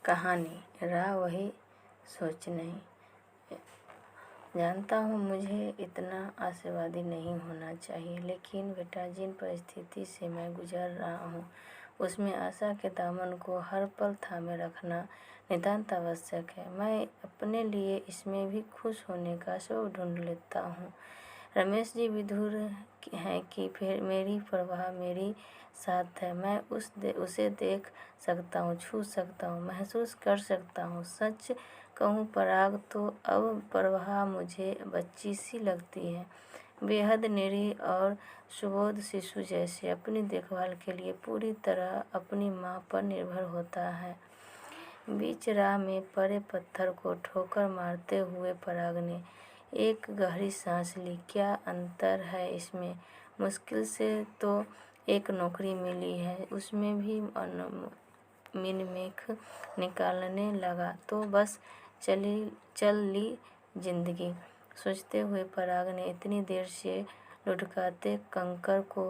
कहानी। राह वही सोच नहीं। जानता हूँ मुझे इतना आशावादी नहीं होना चाहिए, लेकिन बेटा, जिन परिस्थिति से मैं गुजर रहा हूँ उसमें आशा के दामन को हर पल थामे रखना नितांत आवश्यक है। मैं अपने लिए इसमें भी खुश होने का सबब ढूंढ लेता हूँ। रमेश जी विधुर हैं कि फिर मेरी परवाह मेरी साथ है। मैं उसे देख सकता हूँ, छू सकता हूँ, महसूस कर सकता हूँ। सच कहूँ पराग, तो अब परवाह मुझे बच्ची सी लगती है, बेहद निरीह और सुबोध शिशु जैसे अपनी देखभाल के लिए पूरी तरह अपनी माँ पर निर्भर होता है। बीच राह में पड़े पत्थर को ठोकर मारते हुए पराग ने एक गहरी सांस ली। क्या अंतर है इसमें? मुश्किल से तो एक नौकरी मिली है, उसमें भी मिनमेख निकालने लगा तो बस चल ली जिंदगी। सोचते हुए पराग ने इतनी देर से लुढ़काते कंकर को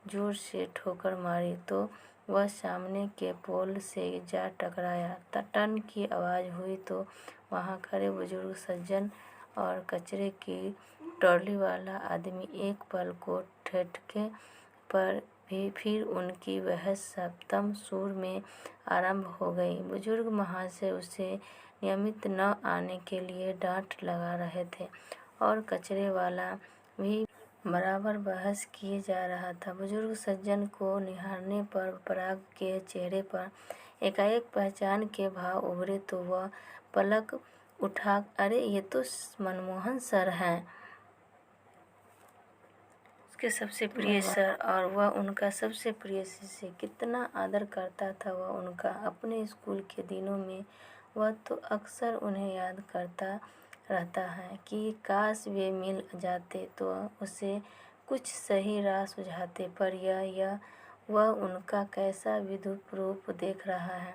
जोर से ठोकर मारी तो वह सामने के पोल से जा टकराया। टन की आवाज़ हुई तो वहाँ खड़े बुजुर्ग सज्जन और कचरे की ट्रॉली वाला आदमी एक पल को ठहके पर भी फिर उनकी बहस सप्तम सुर में आरंभ हो गई। बुजुर्ग महाशय उसे नियमित न आने के लिए डांट लगा रहे थे और कचरे वाला भी बराबर बहस किए जा रहा था। बुजुर्ग सज्जन को निहारने पर पराग के चेहरे पर एकाएक पहचान के भाव उभरे तो वह पलक उठा, अरे ये तो मनमोहन सर हैं, उसके सबसे प्रिय सर, और वह उनका सबसे प्रिय शिष्य। कितना आदर करता था वह उनका। अपने स्कूल के दिनों में वह तो अक्सर उन्हें याद करता रहता है कि काश वे मिल जाते तो उसे कुछ सही राह सुझाते, पर यह वह उनका कैसा विद्रूप रूप देख रहा है।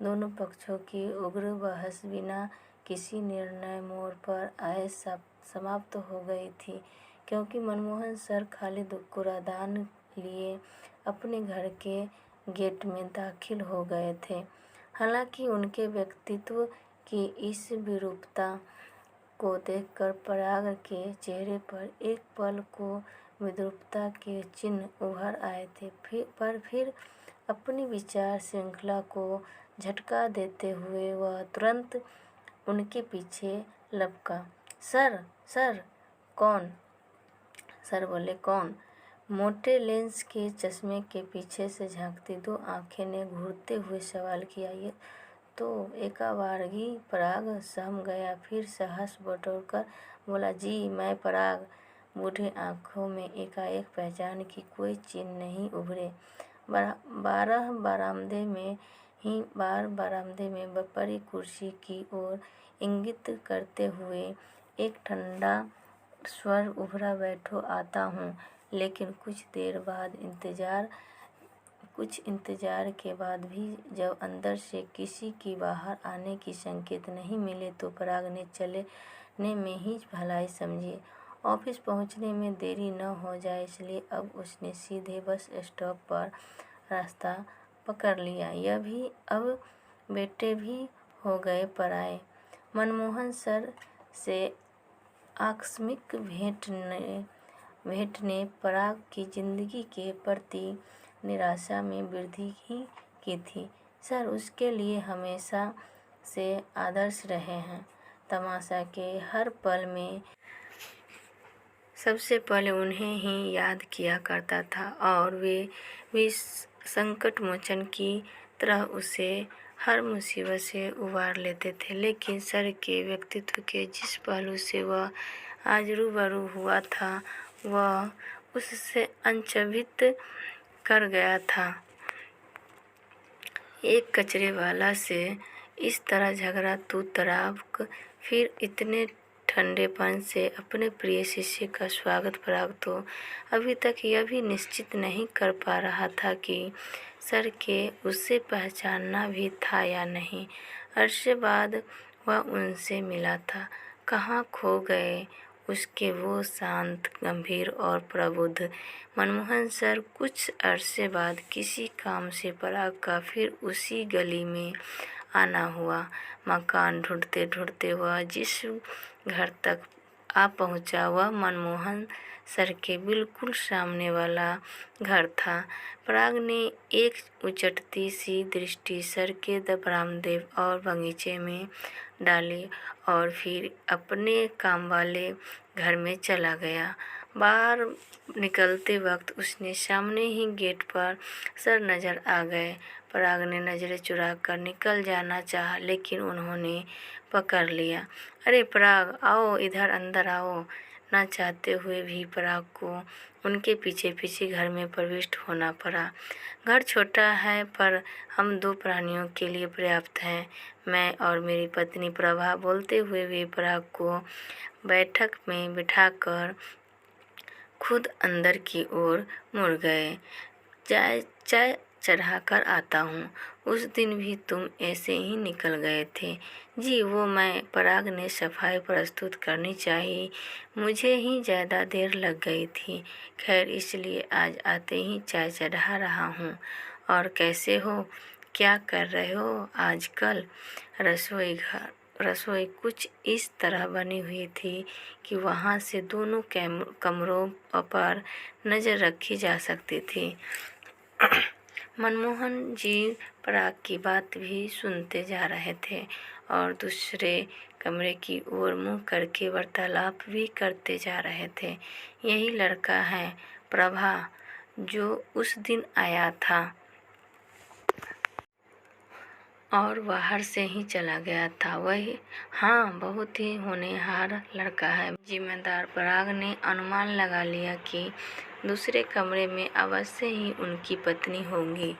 दोनों पक्षों की उग्र बहस बिना किसी निर्णय मोड़ पर आए समाप्त हो गई थी, क्योंकि मनमोहन सर खाली कूड़ादान लिए अपने घर के गेट में दाखिल हो गए थे। हालांकि उनके व्यक्तित्व की इस विरूपता को देखकर पराग के चेहरे पर एक पल को विद्रूपता के चिन्ह उभर आए थे, पर फिर अपनी विचार श्रृंखला को झटका देते हुए वह तुरंत उनके पीछे लपका। सर सर कौन? सर बोले, कौन? मोटे लेंस के चश्मे के पीछे से झांकती दो आंखें ने घूरते हुए सवाल किया। ये तो एकावारगी पराग सहम गया, फिर साहस बटोरकर बोला, जी मैं पराग। बूढ़े आंखों में एकाएक पहचान की कोई चिन्ह नहीं उभरे। बार बरामदे में बड़ी कुर्सी की ओर इंगित करते हुए एक ठंडा स्वर उभरा, बैठो आता हूँ। लेकिन कुछ इंतजार के बाद भी जब अंदर से किसी की बाहर आने की संकेत नहीं मिले तो पराग ने चलने में ही भलाई समझी। ऑफिस पहुंचने में देरी न हो जाए, इसलिए अब उसने सीधे बस स्टॉप पर रास्ता पकड़ लिया। यह भी अब बेटे भी हो गए पराए। मनमोहन सर से आकस्मिक भेंट ने पराग की जिंदगी के प्रति निराशा में वृद्धि ही की थी। सर उसके लिए हमेशा से आदर्श रहे हैं। तमाशा के हर पल में सबसे पहले उन्हें ही याद किया करता था और वे भी संकट मोचन की तरह उसे हर मुसीबत से उबार लेते थे। लेकिन सर के व्यक्तित्व के जिस पहलू से वह आज रूबरू हुआ था वह उससे अचंभित कर गया था। एक कचरे वाला से इस तरह झगड़ा तू तराक, फिर इतने ठंडेपन से अपने प्रिय शिष्य का स्वागत। पराग तो अभी तक यह भी निश्चित नहीं कर पा रहा था कि सर के उसे पहचानना भी था या नहीं। अरसे बाद वह उनसे मिला था। कहाँ खो गए उसके वो शांत, गंभीर और प्रबुद्ध मनमोहन सर? कुछ अरसे बाद किसी काम से पराग का फिर उसी गली में आना हुआ। मकान ढूंढते ढूंढते वह जिस घर तक आ पहुंचा वह मनमोहन सर के बिल्कुल सामने वाला घर था। पराग ने एक उचटती सी दृष्टि सर के बरामदे और बगीचे में डाली और फिर अपने काम वाले घर में चला गया। बाहर निकलते वक्त उसने सामने ही गेट पर सर नजर आ गए। पराग ने नजरें चुराकर निकल जाना चाहा, लेकिन उन्होंने पकड़ लिया। अरे पराग, आओ इधर, अंदर आओ। ना चाहते हुए भी पराग को उनके पीछे पीछे घर में प्रविष्ट होना पड़ा। घर छोटा है पर हम 2 प्राणियों के लिए पर्याप्त हैं, मैं और मेरी पत्नी प्रभा, बोलते हुए वे पराग को बैठक में बिठाकर खुद अंदर की ओर मुड़ गए। चाय चढ़ाकर आता हूँ। उस दिन भी तुम ऐसे ही निकल गए थे। जी वो मैं, पराग ने सफाई प्रस्तुत करनी चाहिए, मुझे ही ज़्यादा देर लग गई थी। खैर, इसलिए आज आते ही चाय चढ़ा रहा हूँ। और कैसे हो, क्या कर रहे हो आजकल? रसोई कुछ इस तरह बनी हुई थी कि वहाँ से दोनों कमरों पर नज़र रखी जा सकती थी। मनमोहन जी पराग की बात भी सुनते जा रहे थे और दूसरे कमरे की ओर मुंह करके वार्तालाप भी करते जा रहे थे। यही लड़का है प्रभा, जो उस दिन आया था और बाहर से ही चला गया था। वही? हाँ, बहुत ही होनहार लड़का है। जिम्मेदार पराग ने अनुमान लगा लिया कि दूसरे कमरे में अवश्य ही उनकी पत्नी होंगी,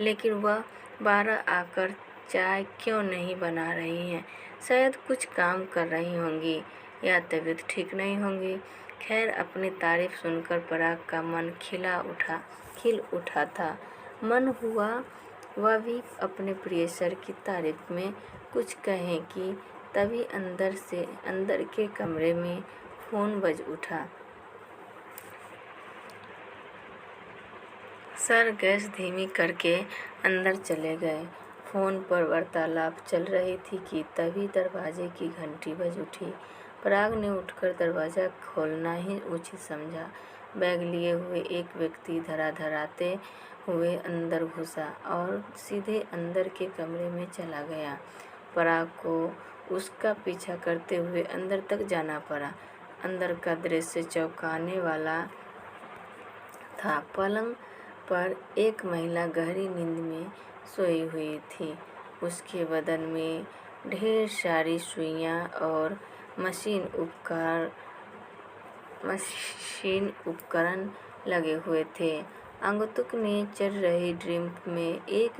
लेकिन वह 12 आकर चाय क्यों नहीं बना रही हैं? शायद कुछ काम कर रही होंगी या तबीयत ठीक नहीं होंगी। खैर, अपनी तारीफ सुनकर पराग का मन खिल उठा था। मन हुआ वह भी अपने प्रिय सर की तारीफ में कुछ कहे कि तभी अंदर के कमरे में फोन बज उठा। सर गैस धीमी करके अंदर चले गए। फोन पर वार्तालाप चल रही थी कि तभी दरवाजे की घंटी बज उठी। पराग ने उठकर दरवाज़ा खोलना ही उचित समझा। बैग लिए हुए एक व्यक्ति धड़ाधड़ाते हुए अंदर घुसा और सीधे अंदर के कमरे में चला गया। पराग को उसका पीछा करते हुए अंदर तक जाना पड़ा। अंदर का दृश्य चौंकाने वाला था। पलंग पर एक महिला गहरी नींद में सोई हुई थी। उसके बदन में ढेर सारी सुइयां और मशीन उपकरण लगे हुए थे। आगंतुक ने चल रही ड्रिप में एक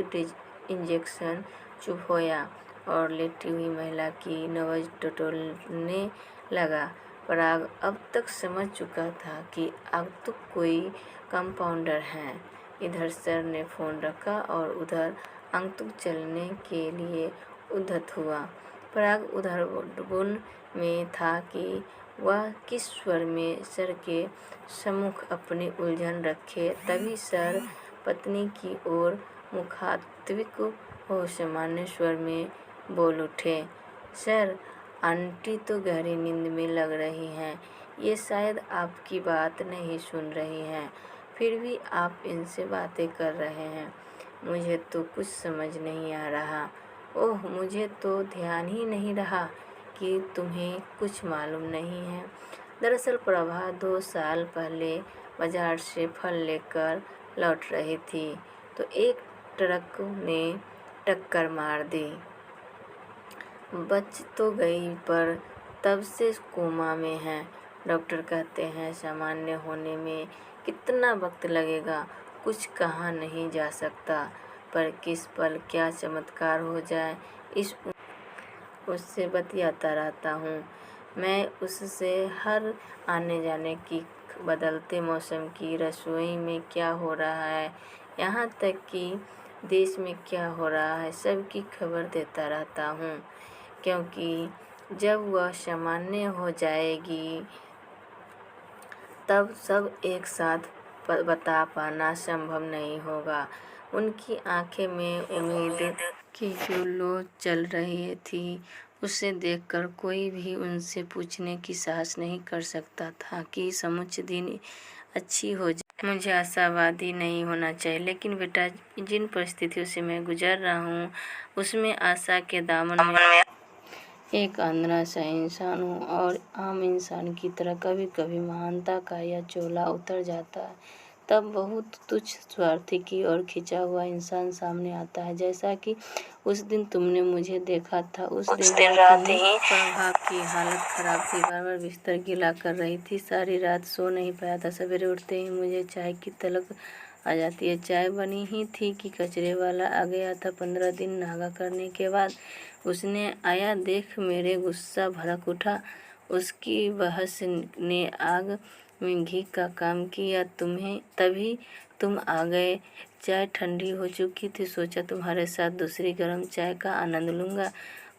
इंजेक्शन चुभोया और लेटी हुई महिला की नब्ज टटोलने लगा। पराग अब तक समझ चुका था कि आगंतुक कोई कंपाउंडर है। इधर सर ने फोन रखा और उधर आगंतुक चलने के लिए उद्धत हुआ। पराग उधर बुन में था कि वह किस स्वर में सर के सम्मुख अपनी उलझन रखे। तभी सर पत्नी की ओर मुखातिब हो सामान्य स्वर में बोल उठे। सर, आंटी तो गहरी नींद में लग रही हैं, ये शायद आपकी बात नहीं सुन रही हैं, फिर भी आप इनसे बातें कर रहे हैं। मुझे तो कुछ समझ नहीं आ रहा। ओह, मुझे तो ध्यान ही नहीं रहा कि तुम्हें कुछ मालूम नहीं है। दरअसल प्रभा 2 साल पहले बाजार से फल लेकर लौट रही थी तो एक ट्रक ने टक्कर मार दी। बच तो गई पर तब से कोमा में है। डॉक्टर कहते हैं सामान्य होने में कितना वक्त लगेगा कुछ कहा नहीं जा सकता, पर किस पल क्या चमत्कार हो जाए उससे बतियाता रहता हूँ मैं। उससे हर आने जाने की, बदलते मौसम की, रसोई में क्या हो रहा है, यहाँ तक कि देश में क्या हो रहा है, सबकी खबर देता रहता हूँ, क्योंकि जब वह सामान्य हो जाएगी तब सब एक साथ बता पाना संभव नहीं होगा। उनकी आंखें में उम्मीद कि जो लौ चल रही थी उसे देखकर कोई भी उनसे पूछने की साहस नहीं कर सकता था कि समुच्च दिन अच्छी हो जाए। मुझे आशावादी नहीं होना चाहिए, लेकिन बेटा जिन परिस्थितियों से मैं गुजर रहा हूँ उसमें आशा के दामन में एक आंधळा सा इंसान हूँ और आम इंसान की तरह कभी कभी महानता का यह चोला उतर जाता है। तब बहुत तुच्छ स्वार्थी की ओर खिंचा हुआ इंसान सामने आता है, जैसा कि उस दिन तुमने मुझे देखा था। उस दिन रात ही प्रभा की हालत खराब थी, बार बार बिस्तर गीला कर रही थी, सारी रात सो नहीं पाया था। सवेरे उठते ही मुझे चाय की तलब आ जाती है। चाय बनी ही थी कि कचरे वाला आ गया था। 15 दिन नागा करने के बाद उसने आया देख मेरे गुस्सा भड़क उठा। उसकी बहस ने आग में घी का काम किया। तभी तुम आ गए। चाय ठंडी हो चुकी थी, सोचा तुम्हारे साथ दूसरी गर्म चाय का आनंद लूँगा,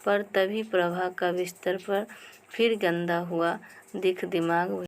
पर तभी प्रभा का बिस्तर पर फिर गंदा हुआ दिमाग